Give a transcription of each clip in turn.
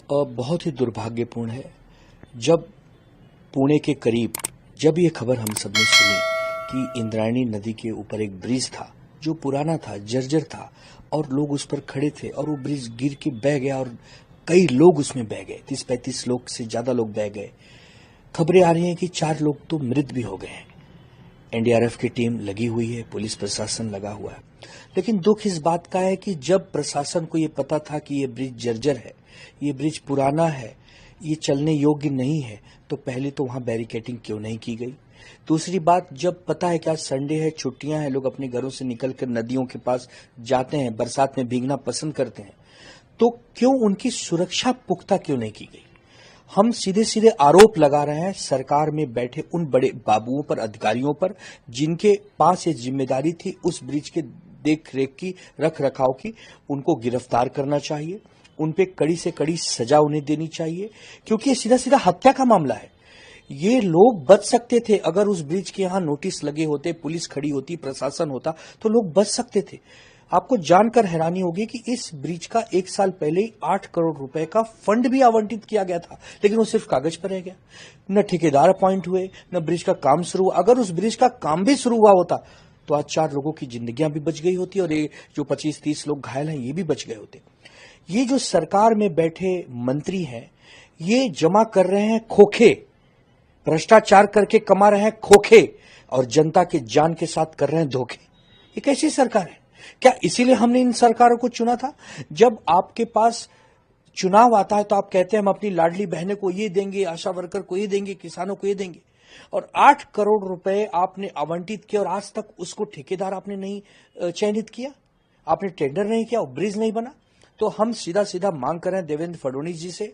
बहुत ही दुर्भाग्यपूर्ण है। जब पुणे के करीब जब ये खबर हम सबने सुनी कि इंद्रायणी नदी के ऊपर एक ब्रिज था जो पुराना था, जर्जर था और लोग उस पर खड़े थे और वो ब्रिज गिर के बह गया और कई लोग उसमें बह गए, 30-35 लोग से ज्यादा लोग बह गए। खबरें आ रही हैं कि 4 लोग तो मृत भी हो गए हैं। एनडीआरएफ की टीम लगी हुई है, पुलिस प्रशासन लगा हुआ है। लेकिन दुख इस बात का है कि जब प्रशासन को ये पता था कि ये ब्रिज जर्जर है, ये ब्रिज पुराना है, ये चलने योग्य नहीं है, तो पहले तो वहां बैरिकेडिंग क्यों नहीं की गई। दूसरी बात, जब पता है कि आज संडे है, छुट्टियां हैं, लोग अपने घरों से निकलकर नदियों के पास जाते हैं, बरसात में भीगना पसंद करते हैं, तो क्यों उनकी सुरक्षा पुख्ता क्यों नहीं की गई। हम सीधे सीधे आरोप लगा रहे हैं सरकार में बैठे उन बड़े बाबुओं पर, अधिकारियों पर, जिनके पास ये जिम्मेदारी थी उस ब्रिज के देख रेख की, रख रखाव की। उनको गिरफ्तार करना चाहिए, उन पे कड़ी से कड़ी सजा उन्हें देनी चाहिए, क्योंकि ये सीधा सीधा हत्या का मामला है। ये लोग बच सकते थे अगर उस ब्रिज के यहां नोटिस लगे होते, पुलिस खड़ी होती, प्रशासन होता, तो लोग बच सकते थे। आपको जानकर हैरानी होगी कि इस ब्रिज का 1 साल पहले ही 8 करोड़ रुपए का फंड भी आवंटित किया गया था, लेकिन वो सिर्फ कागज पर रह गया। न ठेकेदार अपॉइंट हुए, न ब्रिज का काम शुरू हुआ। अगर उस ब्रिज का काम भी शुरू हुआ होता तो आज 4 लोगों की जिंदगियां भी बच गई होती और ये जो 25-30 लोग घायल हैं ये भी बच गए होते। ये जो सरकार में बैठे मंत्री हैं, ये जमा कर रहे हैं खोखे, भ्रष्टाचार करके कमा रहे हैं खोखे और जनता के जान के साथ कर रहे हैं धोखे। ये कैसी सरकार है? क्या इसीलिए हमने इन सरकारों को चुना था? जब आपके पास चुनाव आता है तो आप कहते हैं हम अपनी लाडली बहनों को ये देंगे, आशा वर्कर को ये देंगे, किसानों को ये देंगे, और 8 करोड़ रुपए आपने आवंटित किया और आज तक उसको ठेकेदार आपने नहीं चयनित किया, आपने टेंडर नहीं किया, ब्रिज नहीं बना। तो हम सीधा सीधा मांग कर रहे हैं देवेंद्र फडणवीस जी से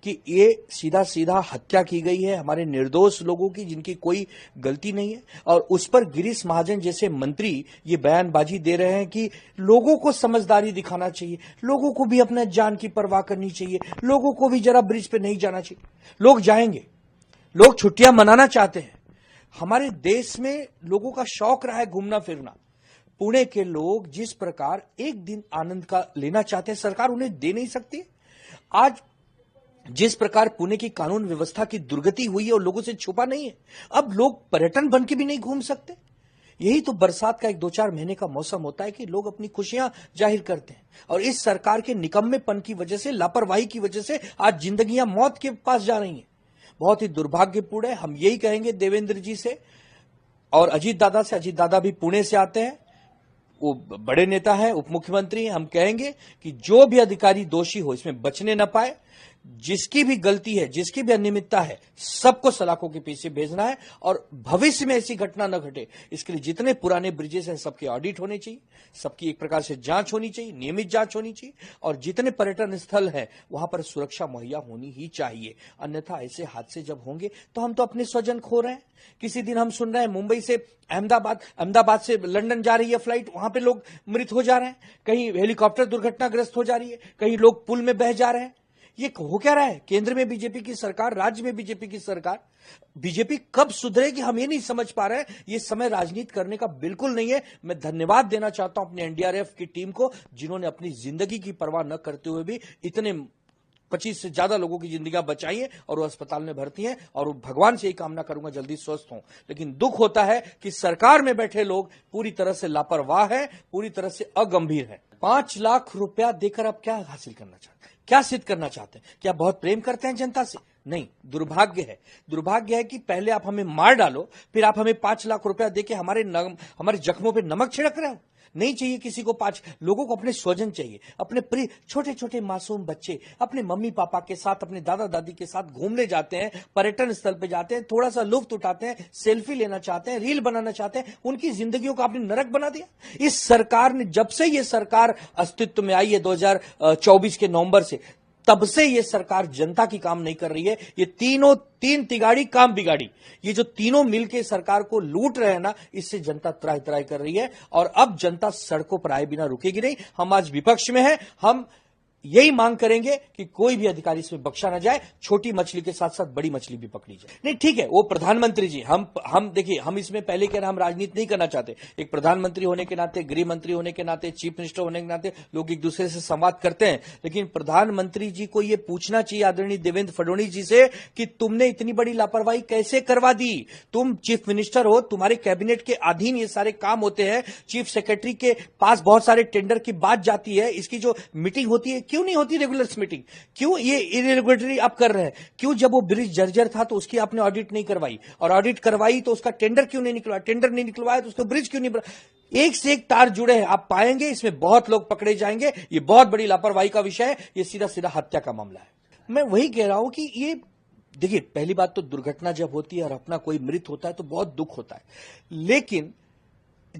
कि ये सीधा सीधा हत्या की गई है हमारे निर्दोष लोगों की, जिनकी कोई गलती नहीं है। और उस पर गिरीश महाजन जैसे मंत्री ये बयानबाजी दे रहे हैं कि लोगों को समझदारी दिखाना चाहिए, लोगों को भी अपने जान की परवाह करनी चाहिए, लोगों को भी जरा ब्रिज पे नहीं जाना चाहिए। लोग जाएंगे, लोग छुट्टियां मनाना चाहते हैं। हमारे देश में लोगों का शौक रहा है घूमना फिरना। पुणे के लोग जिस प्रकार एक दिन आनंद का लेना चाहते हैं, सरकार उन्हें दे नहीं सकती। आज जिस प्रकार पुणे की कानून व्यवस्था की दुर्गति हुई है और लोगों से छुपा नहीं है, अब लोग पर्यटन बन के भी नहीं घूम सकते। यही तो बरसात का 1-2-4 महीने का मौसम होता है कि लोग अपनी खुशियां जाहिर करते हैं, और इस सरकार के निकम्मेपन की वजह से, लापरवाही की वजह से आज जिंदगियां मौत के पास जा रही हैं। बहुत ही दुर्भाग्यपूर्ण है। हम यही कहेंगे देवेंद्र जी से और अजीत दादा से। अजीत दादा भी पुणे से आते हैं, वो बड़े नेता है, उप मुख्यमंत्री। हम कहेंगे कि जो भी अधिकारी दोषी हो इसमें बचने न पाए, जिसकी भी गलती है, जिसकी भी अनियमितता है, सबको सलाखों के पीछे भेजना है और भविष्य में ऐसी घटना न घटे इसके लिए जितने पुराने ब्रिजेस हैं सबके ऑडिट होने चाहिए, सबकी एक प्रकार से जांच होनी चाहिए, नियमित जांच होनी चाहिए, और जितने पर्यटन स्थल हैं वहां पर सुरक्षा मुहैया होनी ही चाहिए। अन्यथा ऐसे हादसे जब होंगे तो हम तो अपने स्वजन खो रहे हैं। किसी दिन हम सुन रहे हैं मुंबई से अहमदाबाद, अहमदाबाद से लंदन जा रही है फ्लाइट, वहां पे लोग मृत हो जा रहे हैं, कहीं हेलीकॉप्टर दुर्घटनाग्रस्त हो जा रही है, कहीं लोग पुल में बह जा रहे हैं। ये हो क्या रहा है? केंद्र में बीजेपी की सरकार, राज्य में बीजेपी की सरकार। बीजेपी कब सुधरेगी हम ये नहीं समझ पा रहे हैं। ये समय राजनीति करने का बिल्कुल नहीं है। मैं धन्यवाद देना चाहता हूं अपने एनडीआरएफ की टीम को, जिन्होंने अपनी जिंदगी की परवाह न करते हुए भी इतने 25 से ज्यादा लोगों की जिंदगियां बचाई हैं और वो अस्पताल में भर्ती हैं, और भगवान से यही कामना करूंगा जल्दी स्वस्थ हों। लेकिन दुख होता है कि सरकार में बैठे लोग पूरी तरह से लापरवाह हैं, पूरी तरह से अगंभीर हैं। 5 लाख रुपया देकर आप क्या हासिल करना चाहते हैं? क्या सिद्ध करना चाहते हैं? क्या बहुत प्रेम करते हैं जनता से? नहीं, दुर्भाग्य है। दुर्भाग्य है कि पहले आप हमें मार डालो, फिर आप हमें 5 लाख रुपया देके हमारे जख्मों पे नमक छिड़क रहे हो। नहीं चाहिए किसी को 5 लोगों को अपने स्वजन चाहिए, अपने प्रिय छोटे छोटे मासूम बच्चे अपने मम्मी पापा के साथ, अपने दादा दादी के साथ घूमने जाते हैं, पर्यटन स्थल पे जाते हैं, थोड़ा सा लुत्फ उठाते हैं, सेल्फी लेना चाहते हैं, रील बनाना चाहते हैं, उनकी जिंदगियों को आपने नरक बना दिया। इस सरकार ने, जब से ये सरकार अस्तित्व में आई है 2024 के नवंबर से, तब से ये सरकार जनता की काम नहीं कर रही है। ये तीन तिगाड़ी काम बिगाड़ी, ये जो तीनों मिलके सरकार को लूट रहे हैं ना, इससे जनता त्राही त्राही कर रही है। और अब जनता सड़कों पर आए बिना रुकेगी नहीं। हम आज विपक्ष में हैं, हम यही मांग करेंगे कि कोई भी अधिकारी इसमें बख्शा ना जाए, छोटी मछली के साथ साथ बड़ी मछली भी पकड़ी जाए। नहीं ठीक है, वो प्रधानमंत्री जी, हम देखिए, हम इसमें पहले कह रहे हम राजनीति नहीं करना चाहते। एक प्रधानमंत्री होने के नाते, गृह मंत्री होने के नाते, चीफ मिनिस्टर होने के नाते लोग एक दूसरे से संवाद करते हैं, लेकिन प्रधानमंत्री जी को यह पूछना चाहिए आदरणीय देवेंद्र फडणवीस जी से कि तुमने इतनी बड़ी लापरवाही कैसे करवा दी। तुम चीफ मिनिस्टर हो, तुम्हारे कैबिनेट के अधीन ये सारे काम होते हैं, चीफ सेक्रेटरी के पास बहुत सारे टेंडर की बात जाती है, इसकी जो मीटिंग होती है क्यों नहीं होती रेगुलर मीटिंग, क्यों ये इरेगुलरिटी आप कर रहे हैं, क्यों जब वो ब्रिज जर्जर था तो उसकी आपने ऑडिट नहीं करवाई, और ऑडिट करवाई तो उसका टेंडर क्यों नहीं निकलवाया, टेंडर नहीं निकलवाया तो उसका ब्रिज क्यों नहीं बना। एक से एक तार जुड़े हैं, आप पाएंगे इसमें बहुत लोग पकड़े जाएंगे। ये बहुत बड़ी लापरवाही का विषय है, ये सीधा सीधा हत्या का मामला है। मैं वही कह रहा हूं कि ये देखिए, पहली बात तो दुर्घटना जब होती है और अपना कोई मृत होता है तो बहुत दुख होता है, लेकिन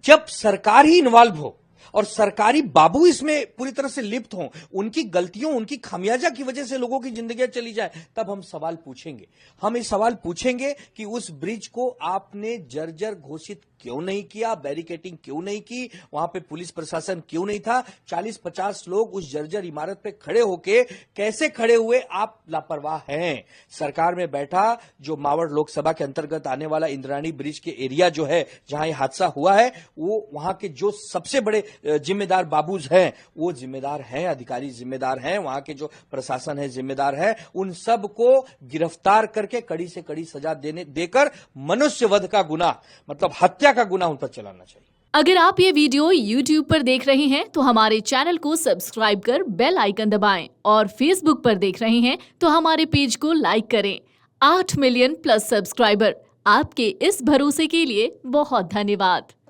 जब सरकार ही इन्वॉल्व हो और सरकारी बाबू इसमें पूरी तरह से लिप्त हों, उनकी गलतियों, उनकी खामियाजा की वजह से लोगों की जिंदगियां चली जाए, तब हम सवाल पूछेंगे। हम ये सवाल पूछेंगे कि उस ब्रिज को आपने जर्जर घोषित क्यों नहीं किया, बैरिकेटिंग क्यों नहीं की, वहां पे पुलिस प्रशासन क्यों नहीं था, 40-50 लोग उस जर्जर इमारत पे खड़े होके कैसे खड़े हुए, आप लापरवाह हैं। सरकार में बैठा जो मावड़ लोकसभा के अंतर्गत आने वाला इंद्रायणी ब्रिज के एरिया जो है जहां ये हादसा हुआ है, वो वहां के जो सबसे बड़े जिम्मेदार बाबूज हैं वो जिम्मेदार हैं, अधिकारी जिम्मेदार हैं, वहां के जो प्रशासन है जिम्मेदार है, उन सब को गिरफ्तार करके कड़ी से कड़ी सजा देकर मनुष्य वध का गुनाह, मतलब हत्या का गुनाह उन पर चलाना चाहिए। अगर आप ये वीडियो YouTube पर देख रहे हैं तो हमारे चैनल को सब्सक्राइब कर बेल आइकन दबाएं, और Facebook पर देख रहे हैं तो हमारे पेज को लाइक करें। 8 मिलियन प्लस सब्सक्राइबर, आपके इस भरोसे के लिए बहुत धन्यवाद।